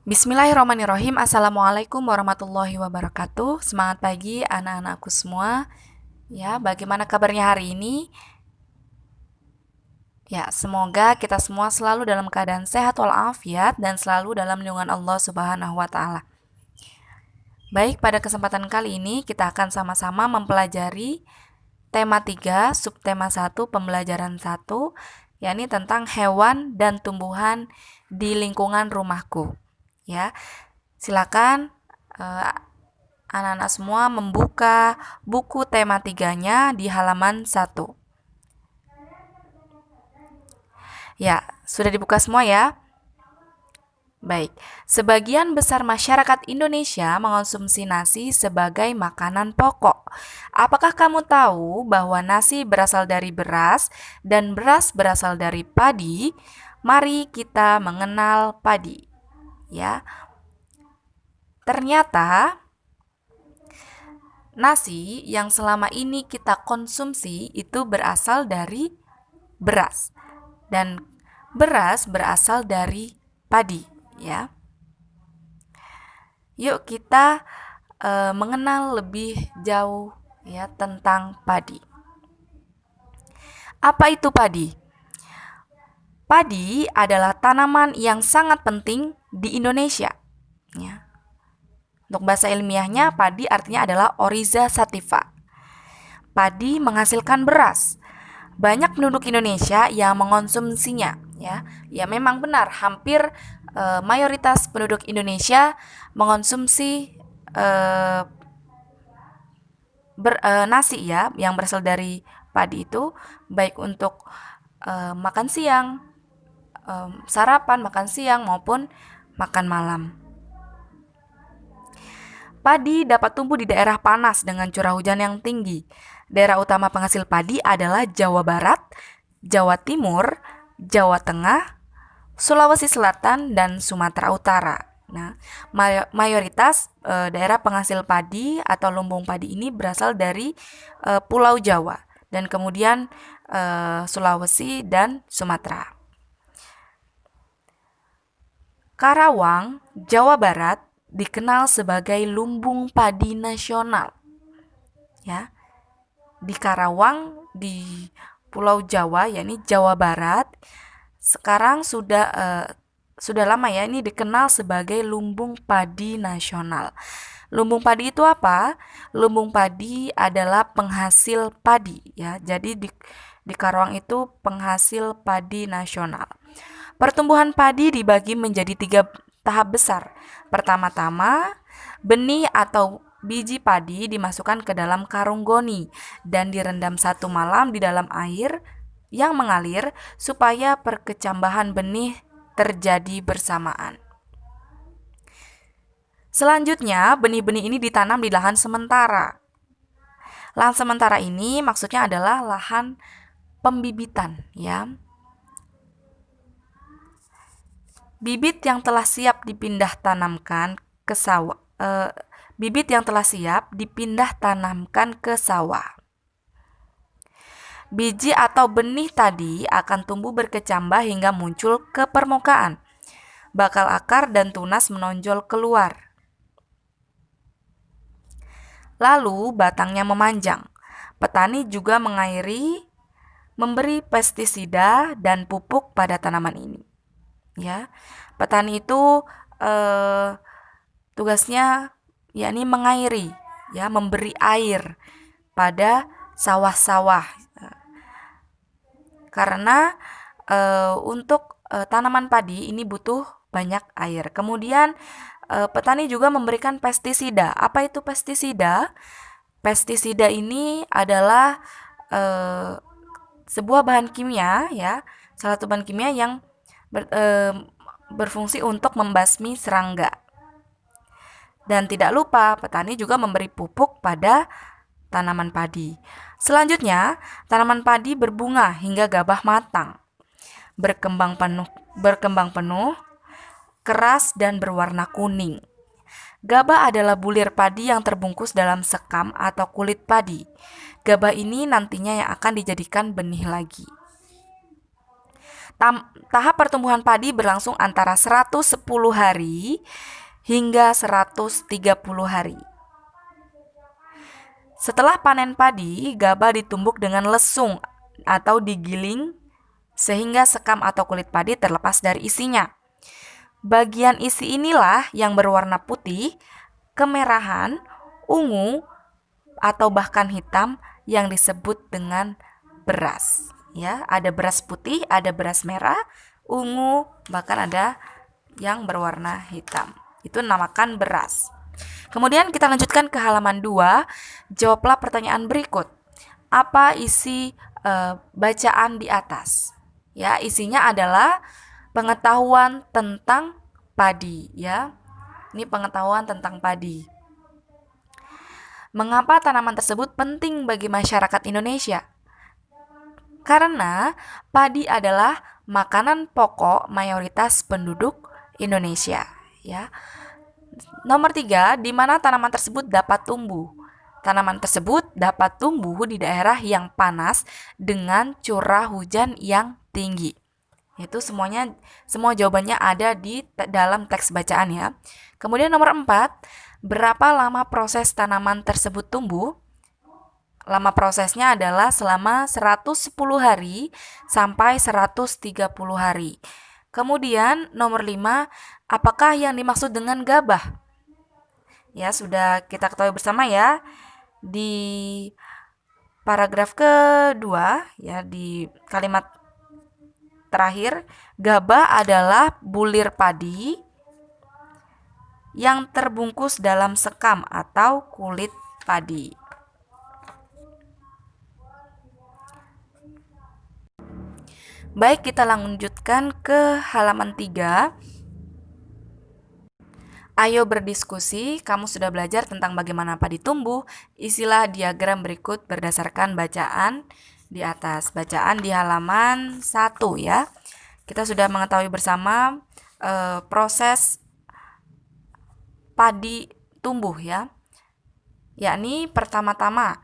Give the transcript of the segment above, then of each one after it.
Bismillahirrahmanirrahim. Assalamualaikum warahmatullahi wabarakatuh. Semangat pagi anak-anakku semua. Ya, bagaimana kabarnya hari ini? Ya, semoga kita semua selalu dalam keadaan sehat walafiat dan selalu dalam lindungan Allah Subhanahu wa taala. Baik, pada kesempatan kali ini kita akan sama-sama mempelajari tema 3, subtema 1, pembelajaran 1, yakni tentang hewan dan tumbuhan di lingkungan rumahku. Ya, silakan anak-anak semua membuka buku tema 3-nya di halaman 1. Ya, sudah dibuka semua ya? Baik, sebagian besar masyarakat Indonesia mengonsumsi nasi sebagai makanan pokok. Apakah kamu tahu bahwa nasi berasal dari beras dan beras berasal dari padi? Mari kita mengenal padi. Ya. Ternyata nasi yang selama ini kita konsumsi itu berasal dari beras. Dan beras berasal dari padi, ya. Yuk kita mengenal lebih jauh ya tentang padi. Apa itu padi? Padi adalah tanaman yang sangat penting di Indonesia. Ya. Untuk bahasa ilmiahnya, padi artinya adalah Oryza sativa. Padi menghasilkan beras. Banyak penduduk Indonesia yang mengonsumsinya, ya. Ya memang benar, hampir mayoritas penduduk Indonesia mengonsumsi nasi ya yang berasal dari padi itu, baik untuk makan siang, sarapan, makan siang maupun makan malam. Padi dapat tumbuh di daerah panas dengan curah hujan yang tinggi. Daerah utama penghasil padi adalah Jawa Barat, Jawa Timur, Jawa Tengah, Sulawesi Selatan, dan Sumatera Utara. Nah, mayoritas daerah penghasil padi atau lumbung padi ini berasal dari Pulau Jawa dan kemudian Sulawesi dan Sumatera. Karawang, Jawa Barat dikenal sebagai lumbung padi nasional. Ya. Di Karawang di Pulau Jawa, yakni Jawa Barat, sekarang sudah lama ya ini dikenal sebagai lumbung padi nasional. Lumbung padi itu apa? Lumbung padi adalah penghasil padi ya. Jadi di Karawang itu penghasil padi nasional. Pertumbuhan padi dibagi menjadi 3 tahap besar. Pertama-tama, benih atau biji padi dimasukkan ke dalam karung goni dan direndam 1 malam di dalam air yang mengalir supaya perkecambahan benih terjadi bersamaan. Selanjutnya, benih-benih ini ditanam di lahan sementara. Lahan sementara ini maksudnya adalah lahan pembibitan, ya. Bibit yang telah siap dipindah tanamkan ke sawah. Bibit yang telah siap dipindah tanamkan ke sawah. Biji atau benih tadi akan tumbuh berkecambah hingga muncul ke permukaan. Bakal akar dan tunas menonjol keluar. Lalu batangnya memanjang. Petani juga mengairi, memberi pestisida dan pupuk pada tanaman ini. Ya, petani itu tugasnya yakni mengairi, ya, memberi air pada sawah-sawah. Karena untuk tanaman padi ini butuh banyak air. Kemudian petani juga memberikan pestisida. Apa itu pestisida? Pestisida ini adalah sebuah bahan kimia, ya, salah satu bahan kimia yang berfungsi untuk membasmi serangga. Dan tidak lupa, petani juga memberi pupuk pada tanaman padi. Selanjutnya, tanaman padi berbunga hingga gabah matang. Berkembang penuh, keras dan berwarna kuning. Gabah adalah bulir padi yang terbungkus dalam sekam atau kulit padi. Gabah ini nantinya yang akan dijadikan benih lagi. Tahap pertumbuhan padi berlangsung antara 110 hari hingga 130 hari. Setelah panen padi, gabah ditumbuk dengan lesung atau digiling sehingga sekam atau kulit padi terlepas dari isinya. Bagian isi inilah yang berwarna putih, kemerahan, ungu, atau bahkan hitam yang disebut dengan beras. Ya, ada beras putih, ada beras merah, ungu, bahkan ada yang berwarna hitam. Itu namakan beras. Kemudian kita lanjutkan ke halaman 2. Jawablah pertanyaan berikut. Apa isi bacaan di atas? Ya, isinya adalah pengetahuan tentang padi, ya. Ini pengetahuan tentang padi. Mengapa tanaman tersebut penting bagi masyarakat Indonesia? Karena padi adalah makanan pokok mayoritas penduduk Indonesia, ya. Nomor 3, di mana tanaman tersebut dapat tumbuh? Tanaman tersebut dapat tumbuh di daerah yang panas dengan curah hujan yang tinggi. Itu semua jawabannya ada di dalam teks bacaan ya. Kemudian nomor 4, berapa lama proses tanaman tersebut tumbuh? Lama prosesnya adalah selama 110 hari sampai 130 hari. Kemudian nomor 5, apakah yang dimaksud dengan gabah? Ya, sudah kita ketahui bersama ya. Di paragraf kedua, ya, di kalimat terakhir, gabah adalah bulir padi yang terbungkus dalam sekam atau kulit padi. Baik, kita lanjutkan ke halaman 3. Ayo berdiskusi, kamu sudah belajar tentang bagaimana padi tumbuh. Isilah diagram berikut berdasarkan bacaan di atas. Bacaan di halaman 1 ya. Kita sudah mengetahui bersama proses padi tumbuh ya. Yakni pertama-tama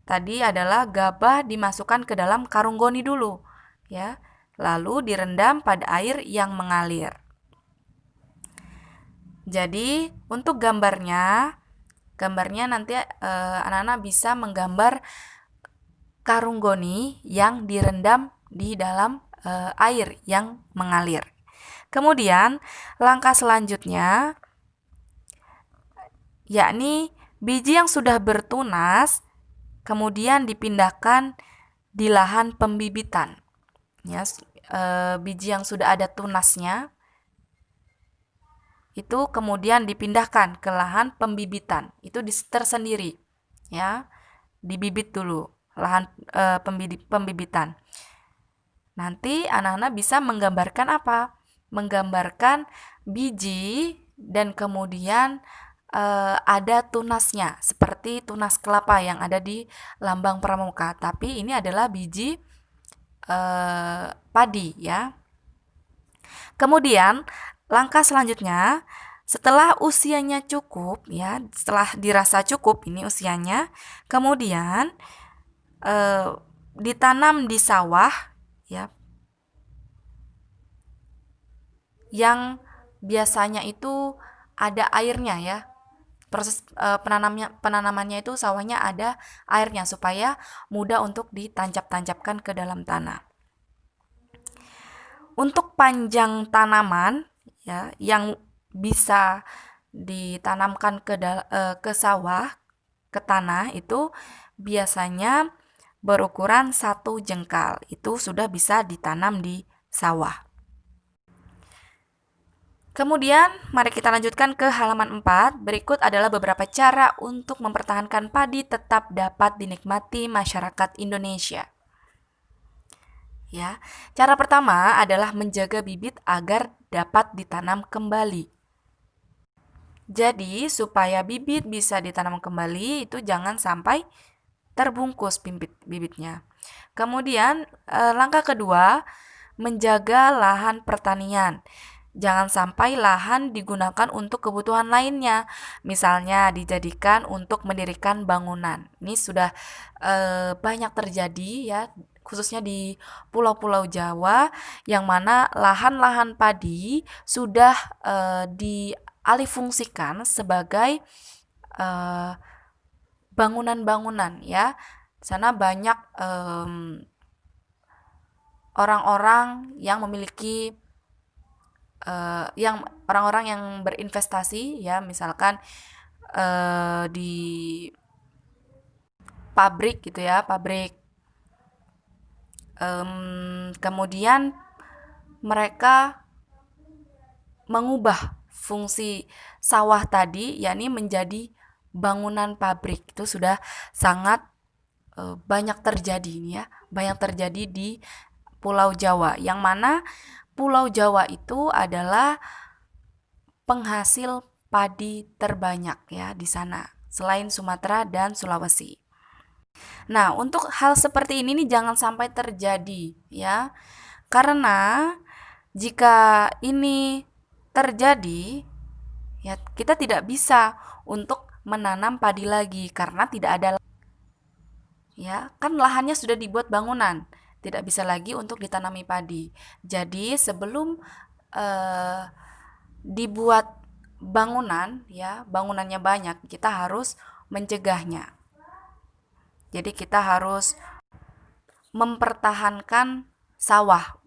tadi adalah gabah dimasukkan ke dalam karung goni dulu ya. Lalu direndam pada air yang mengalir. Jadi untuk gambarnya nanti anak-anak bisa menggambar karung goni yang direndam di dalam air yang mengalir. Kemudian langkah selanjutnya yakni biji yang sudah bertunas kemudian dipindahkan di lahan pembibitan. Ya, biji yang sudah ada tunasnya itu kemudian dipindahkan ke lahan pembibitan. Itu tersendiri ya. Dibibit dulu lahan pembibitan. Nanti anak-anak bisa menggambarkan apa? Menggambarkan biji dan kemudian ada tunasnya seperti tunas kelapa yang ada di lambang pramuka. Tapi ini adalah biji padi ya. Kemudian langkah selanjutnya setelah usianya cukup ya, setelah dirasa cukup ini usianya, kemudian ditanam di sawah ya, yang biasanya itu ada airnya ya. Proses penanamannya itu sawahnya ada airnya supaya mudah untuk ditancap-tancapkan ke dalam tanah. Untuk panjang tanaman ya yang bisa ditanamkan ke sawah, ke tanah itu biasanya berukuran 1 jengkal. Itu sudah bisa ditanam di sawah. Kemudian mari kita lanjutkan ke halaman 4. Berikut adalah beberapa cara untuk mempertahankan padi tetap dapat dinikmati masyarakat Indonesia. Ya, cara pertama adalah menjaga bibit agar dapat ditanam kembali. Jadi, supaya bibit bisa ditanam kembali, itu jangan sampai terbungkus bibitnya. Kemudian, langkah kedua, menjaga lahan pertanian. Jangan sampai lahan digunakan untuk kebutuhan lainnya, misalnya dijadikan untuk mendirikan bangunan. Ini sudah banyak terjadi ya, khususnya di pulau-pulau Jawa, yang mana lahan-lahan padi sudah dialihfungsikan sebagai bangunan-bangunan ya. Di sana banyak orang-orang yang memiliki yang orang-orang yang berinvestasi ya, misalkan di pabrik gitu ya, pabrik. Kemudian mereka mengubah fungsi sawah tadi, yakni menjadi bangunan pabrik. Itu sudah sangat banyak terjadi nih ya, banyak terjadi di Pulau Jawa, yang mana Pulau Jawa itu adalah penghasil padi terbanyak ya di sana, selain Sumatera dan Sulawesi. Nah, untuk hal seperti ini nih jangan sampai terjadi ya. Karena jika ini terjadi, ya kita tidak bisa untuk menanam padi lagi karena tidak ada, ya kan lahannya sudah dibuat bangunan, tidak bisa lagi untuk ditanami padi. Jadi sebelum dibuat bangunan ya, bangunannya banyak, kita harus mencegahnya. Jadi kita harus mempertahankan sawah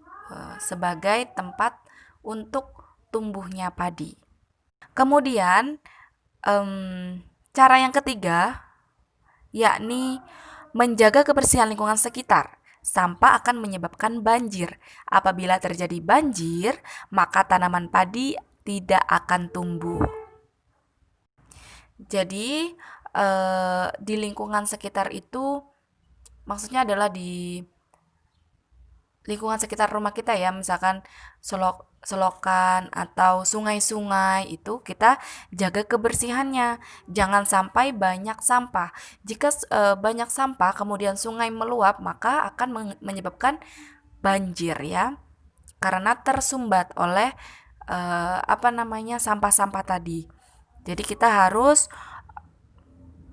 sebagai tempat untuk tumbuhnya padi. Kemudian cara yang ketiga yakni menjaga kebersihan lingkungan sekitar. Sampah akan menyebabkan banjir. Apabila terjadi banjir, maka tanaman padi tidak akan tumbuh. Jadi di lingkungan sekitar itu maksudnya adalah di lingkungan sekitar rumah kita ya, misalkan selokan atau sungai-sungai, itu kita jaga kebersihannya. Jangan sampai banyak sampah. Jika banyak sampah kemudian sungai meluap, maka akan menyebabkan banjir ya, karena tersumbat oleh sampah-sampah tadi. Jadi kita harus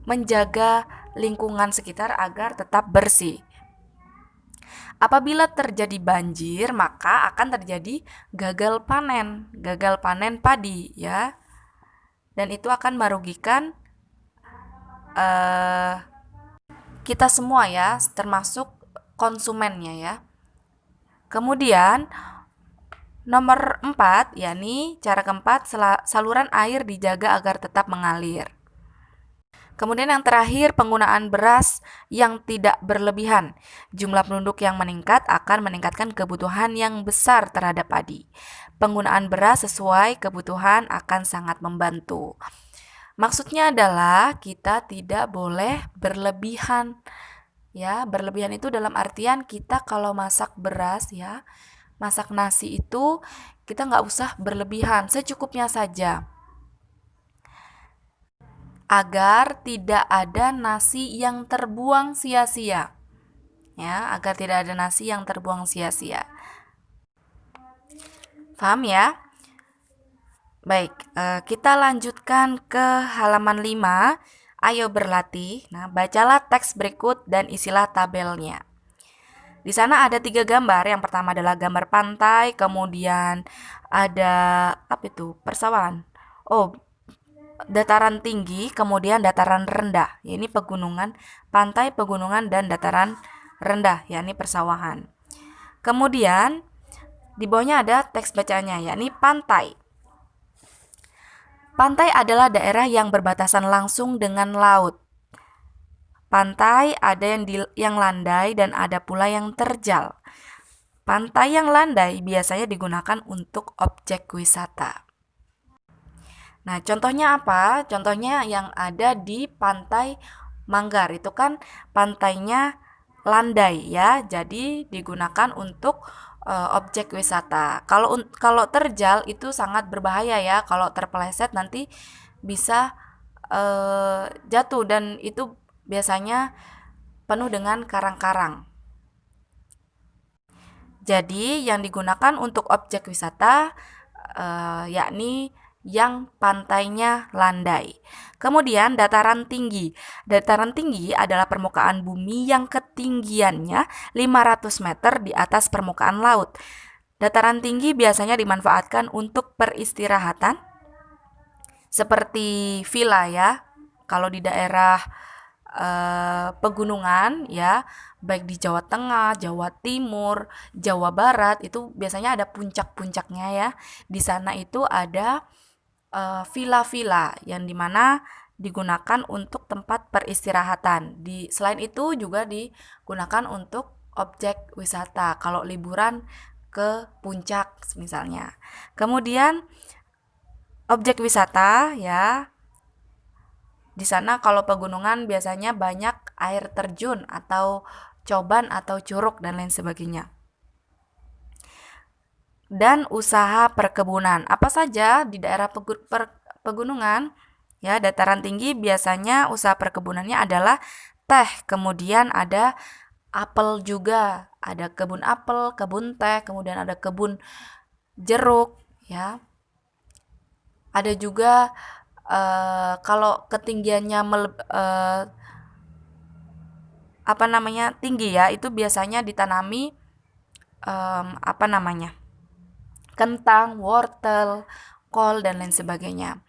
menjaga lingkungan sekitar agar tetap bersih. Apabila terjadi banjir, maka akan terjadi gagal panen padi ya. Dan itu akan merugikan kita semua ya, termasuk konsumennya ya. Kemudian nomor 4, yakni cara keempat, saluran air dijaga agar tetap mengalir. Kemudian yang terakhir, penggunaan beras yang tidak berlebihan. Jumlah penduduk yang meningkat akan meningkatkan kebutuhan yang besar terhadap padi. Penggunaan beras sesuai kebutuhan akan sangat membantu. Maksudnya adalah kita tidak boleh berlebihan. Ya, berlebihan itu dalam artian kita kalau masak beras ya, masak nasi itu kita nggak usah berlebihan, secukupnya saja. Agar tidak ada nasi yang terbuang sia-sia. Ya, agar tidak ada nasi yang terbuang sia-sia. Paham ya? Baik, kita lanjutkan ke halaman 5. Ayo berlatih. Nah, bacalah teks berikut dan isilah tabelnya. Di sana ada 3 gambar. Yang pertama adalah gambar pantai, kemudian ada persawahan. Dataran tinggi, kemudian dataran rendah. Ini pegunungan, pantai, pegunungan, dan dataran rendah, yakni persawahan. Kemudian di bawahnya ada teks bacaannya, yakni pantai. Pantai adalah daerah yang berbatasan langsung dengan laut. Pantai ada yang landai dan ada pula yang terjal. Pantai yang landai biasanya digunakan untuk objek wisata. Nah, contohnya apa? Contohnya yang ada di Pantai Manggar, itu kan pantainya landai ya, jadi digunakan untuk objek wisata. Kalau terjal itu sangat berbahaya ya, kalau terpeleset nanti bisa jatuh, dan itu biasanya penuh dengan karang-karang. Jadi yang digunakan untuk objek wisata yakni yang pantainya landai. Kemudian dataran tinggi. Dataran tinggi adalah permukaan bumi yang ketinggiannya 500 meter di atas permukaan laut. Dataran tinggi biasanya dimanfaatkan untuk peristirahatan seperti villa ya. Kalau di daerah pegunungan ya, baik di Jawa Tengah, Jawa Timur, Jawa Barat itu biasanya ada puncak-puncaknya ya. Di sana itu ada villa-villa yang dimana digunakan untuk tempat peristirahatan. Selain itu juga digunakan untuk objek wisata kalau liburan ke puncak misalnya. Kemudian objek wisata ya, di sana kalau pegunungan biasanya banyak air terjun atau coban atau curug dan lain sebagainya. Dan usaha perkebunan. Apa saja di daerah pegunungan? Ya, dataran tinggi biasanya usaha perkebunannya adalah teh, kemudian ada apel juga, ada kebun apel, kebun teh, kemudian ada kebun jeruk, ya. Ada juga kalau ketinggiannya tinggi ya, itu biasanya ditanami kentang, wortel, kol dan lain sebagainya.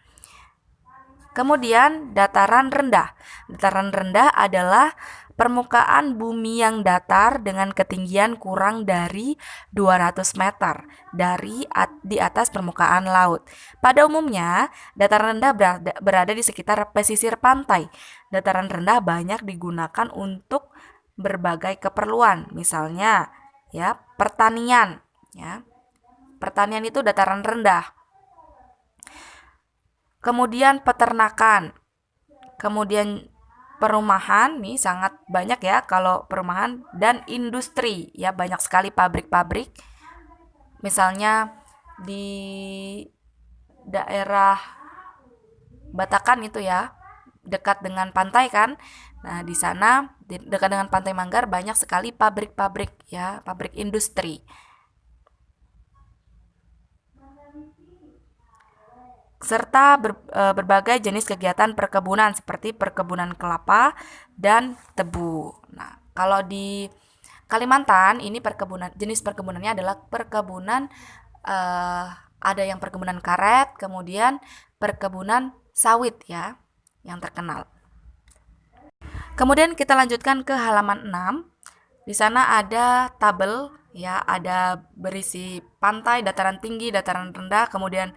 Kemudian dataran rendah. Dataran rendah adalah permukaan bumi yang datar dengan ketinggian kurang dari 200 meter di atas permukaan laut. Pada umumnya, dataran rendah berada di sekitar pesisir pantai. Dataran rendah banyak digunakan untuk berbagai keperluan, misalnya ya, pertanian, ya. Pertanian itu dataran rendah. Kemudian peternakan. Kemudian perumahan nih sangat banyak ya kalau perumahan, dan industri ya, banyak sekali pabrik-pabrik. Misalnya di daerah Batakan itu ya, dekat dengan pantai kan. Nah, di sana dekat dengan Pantai Manggar banyak sekali pabrik-pabrik ya, pabrik industri. Serta berbagai jenis kegiatan perkebunan seperti perkebunan kelapa dan tebu. Nah, kalau di Kalimantan ini jenis perkebunannya adalah perkebunan ada yang perkebunan karet, kemudian perkebunan sawit ya yang terkenal. Kemudian kita lanjutkan ke halaman 6. Di sana ada tabel ya, ada berisi pantai, dataran tinggi, dataran rendah, kemudian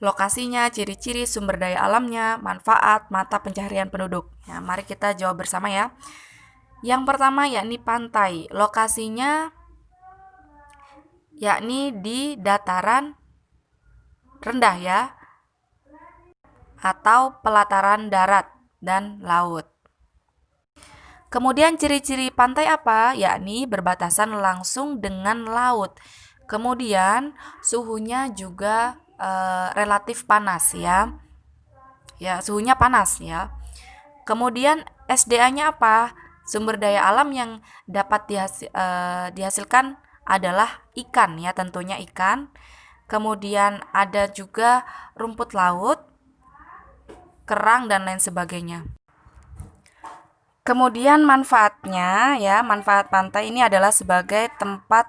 lokasinya, ciri-ciri, sumber daya alamnya, manfaat, mata pencaharian penduduk. Ya, mari kita jawab bersama ya. Yang pertama yakni pantai. Lokasinya yakni di dataran rendah ya, atau pelataran darat dan laut. Kemudian ciri-ciri pantai apa? Yakni berbatasan langsung dengan laut. Kemudian suhunya juga relatif panas ya. Ya, suhunya panas ya. Kemudian SDA-nya apa? Sumber daya alam yang dapat dihasilkan adalah ikan ya, tentunya ikan. Kemudian ada juga rumput laut, kerang dan lain sebagainya. Kemudian manfaatnya ya, manfaat pantai ini adalah sebagai tempat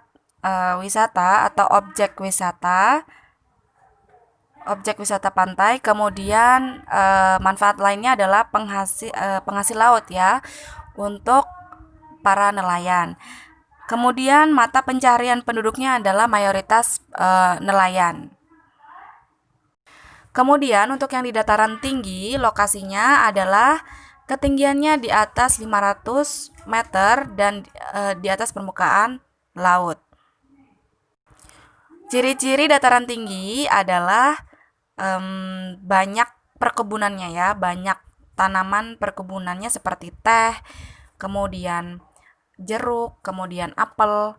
wisata atau objek wisata pantai. Kemudian manfaat lainnya adalah penghasil laut ya untuk para nelayan. Kemudian mata pencarian penduduknya adalah mayoritas nelayan. Kemudian untuk yang di dataran tinggi, lokasinya adalah ketinggiannya di atas 500 meter dan di atas permukaan laut. Ciri-ciri dataran tinggi adalah banyak perkebunannya ya, banyak tanaman perkebunannya seperti teh, kemudian jeruk, kemudian apel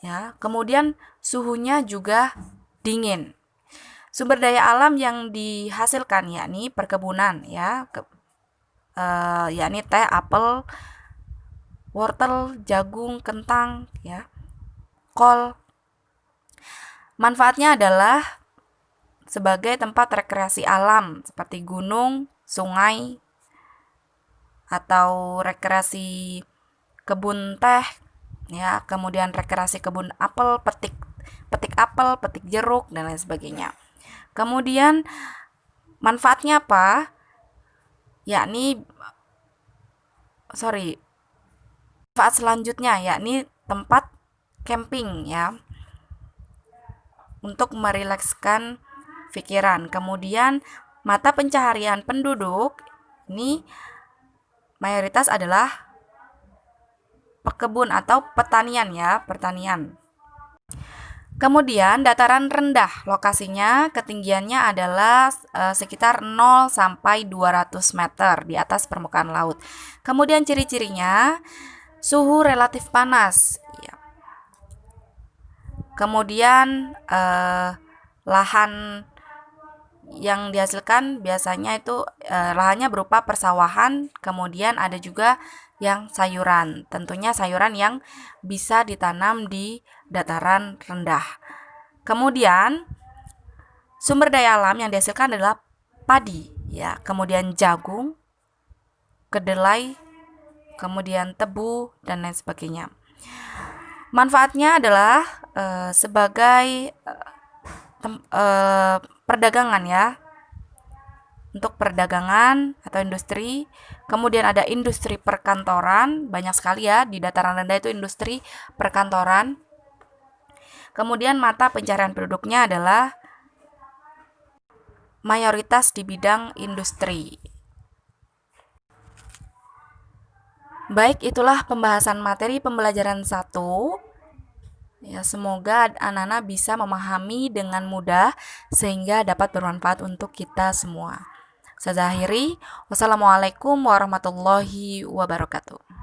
ya. Kemudian suhunya juga dingin. Sumber daya alam yang dihasilkan yakni perkebunan ya, yakni teh, apel, wortel, jagung, kentang ya, kol. Manfaatnya adalah sebagai tempat rekreasi alam seperti gunung, sungai, atau rekreasi kebun teh, ya, kemudian rekreasi kebun apel, petik apel, petik jeruk, dan lain sebagainya. Kemudian manfaatnya apa? Manfaat selanjutnya yakni tempat camping, ya, untuk merilekskan pikiran. Kemudian mata pencaharian penduduk ini mayoritas adalah pekebun atau pertanian, ya, pertanian. Kemudian dataran rendah, lokasinya ketinggiannya adalah sekitar 0 sampai 200 meter di atas permukaan laut. Kemudian ciri-cirinya suhu relatif panas, ya. Kemudian lahan yang dihasilkan biasanya itu lahannya berupa persawahan, kemudian ada juga yang sayuran. Tentunya sayuran yang bisa ditanam di dataran rendah. Kemudian sumber daya alam yang dihasilkan adalah padi, ya, kemudian jagung, kedelai, kemudian tebu, dan lain sebagainya. Manfaatnya adalah sebagai perdagangan, ya, untuk perdagangan atau industri. Kemudian ada industri perkantoran, banyak sekali, ya, di dataran rendah itu industri perkantoran. Kemudian mata pencarian penduduknya adalah mayoritas di bidang industri. Baik, itulah pembahasan materi pembelajaran 1. Ya, semoga anak-anak bisa memahami dengan mudah sehingga dapat bermanfaat untuk kita semua. Saya akhiri. Wassalamualaikum warahmatullahi wabarakatuh.